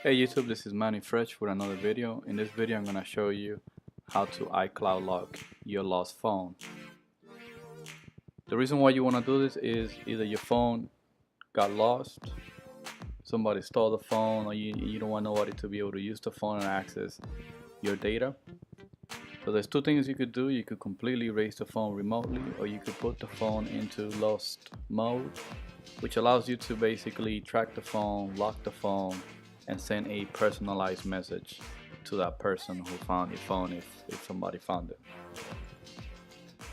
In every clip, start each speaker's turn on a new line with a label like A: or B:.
A: Hey YouTube, this is Manny Fresh with another video. In this video I'm going to show you how to iCloud lock your lost phone. The reason why you want to do this is either your phone got lost, somebody stole the phone, or you don't want nobody to be able to use the phone and access your data. So there's two things you could do. You could completely erase the phone remotely, or you could put the phone into lost mode, which allows you to basically track the phone, lock the phone, and send a personalized message to that person who found your phone if somebody found it.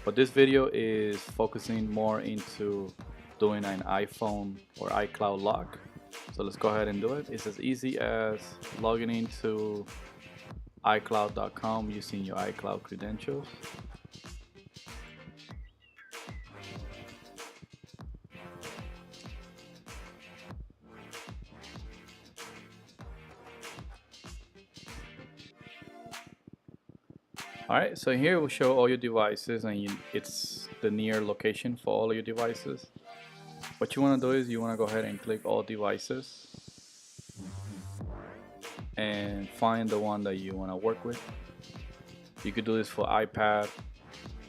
A: But this video is focusing more into doing an iPhone or iCloud lock. So let's go ahead and do it. It's as easy as logging into iCloud.com using your iCloud credentials. Alright, so here we'll show all your devices and it's the near location for all your devices. What you want to do is you want to go ahead and click all devices and find the one that you want to work with. You could do this for iPad,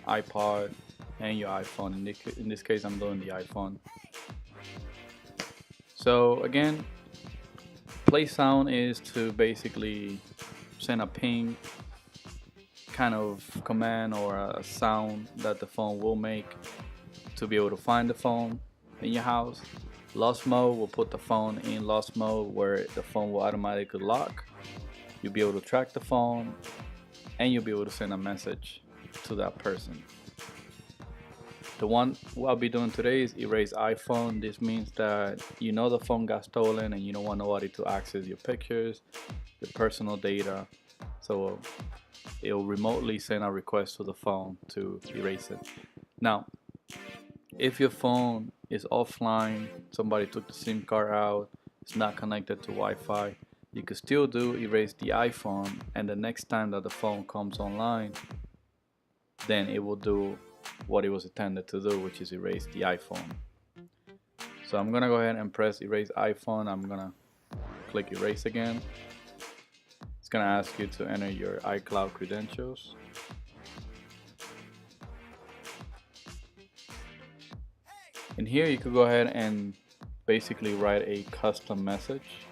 A: iPod, and your iPhone. In this case I'm doing the iPhone. So again, play sound is to basically send a ping kind of command or a sound that the phone will make to be able to find the phone in your house. Lost mode will put the phone in lost mode where the phone will automatically lock. You'll be able to track the phone and you'll be able to send a message to that person. The one I'll be doing today is erase iPhone. This means that you know the phone got stolen and you don't want nobody to access your pictures, your personal data. So it will remotely send a request to the phone to erase it. Now, if your phone is offline, somebody took the SIM card out, it's not connected to Wi-Fi, you could still do erase the iPhone, and the next time that the phone comes online, then it will do what it was intended to do, which is erase the iPhone. So I'm gonna go ahead and press erase iPhone. I'm gonna click erase again. It's gonna ask you to enter your iCloud credentials. In here you could go ahead and basically write a custom message.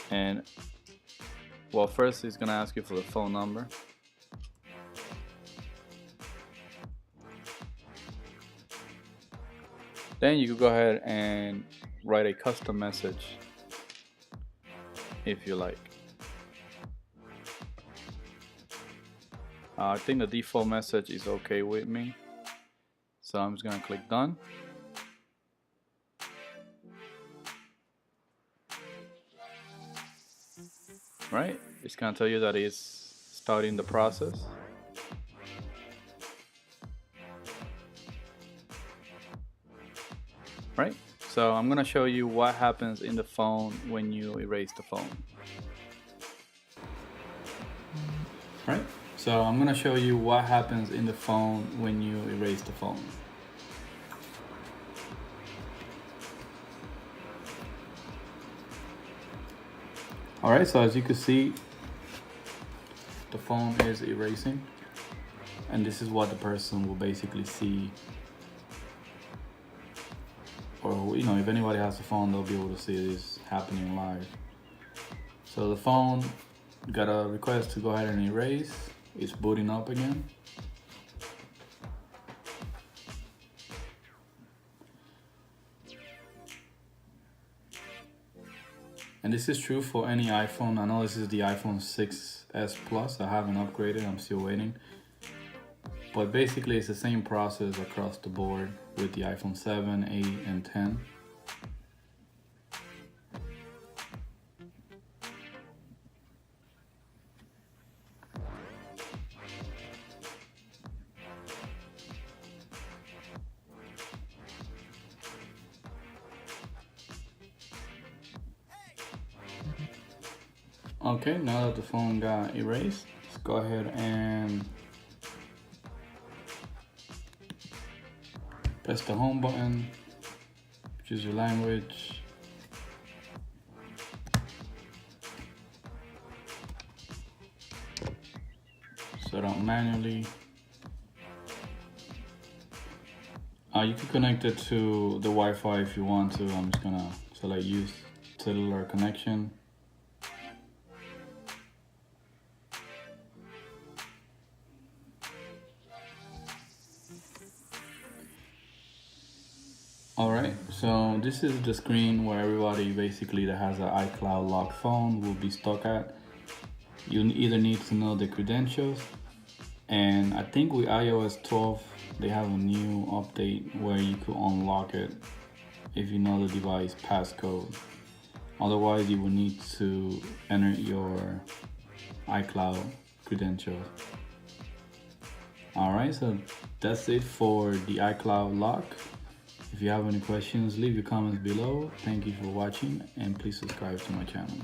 A: And well, first it's gonna ask you for the phone number. Then you could go ahead and write a custom message if you like. I think the default message is okay with me, so I'm just gonna click done. Right, it's gonna tell you that it's starting the process. Right, so I'm gonna show you what happens in the phone when you erase the phone. Right, so I'm gonna show you what happens in the phone when you erase the phone. Alright, so as you can see, the phone is erasing, and this is what the person will basically see. Or, if anybody has a phone, they'll be able to see this happening live. So the phone got a request to go ahead and erase. It's booting up again. And this is true for any iPhone. I know this is the iPhone 6s Plus. I haven't upgraded, I'm still waiting. But basically it's the same process across the board with the iPhone 7, 8, and 10. Okay, now that the phone got erased, let's go ahead and press the home button, choose your language, manually. You can connect it to the Wi-Fi if you want to. I'm just gonna select use cellular connection. Alright, so this is the screen where everybody basically that has an iCloud locked phone will be stuck at. You either need to know the credentials, and I think with iOS 12 they have a new update where you could unlock it if you know the device passcode. Otherwise you will need to enter your iCloud credentials. Alright, so that's it for the iCloud lock. If you have any questions, leave your comments below. Thank you for watching, and please subscribe to my channel.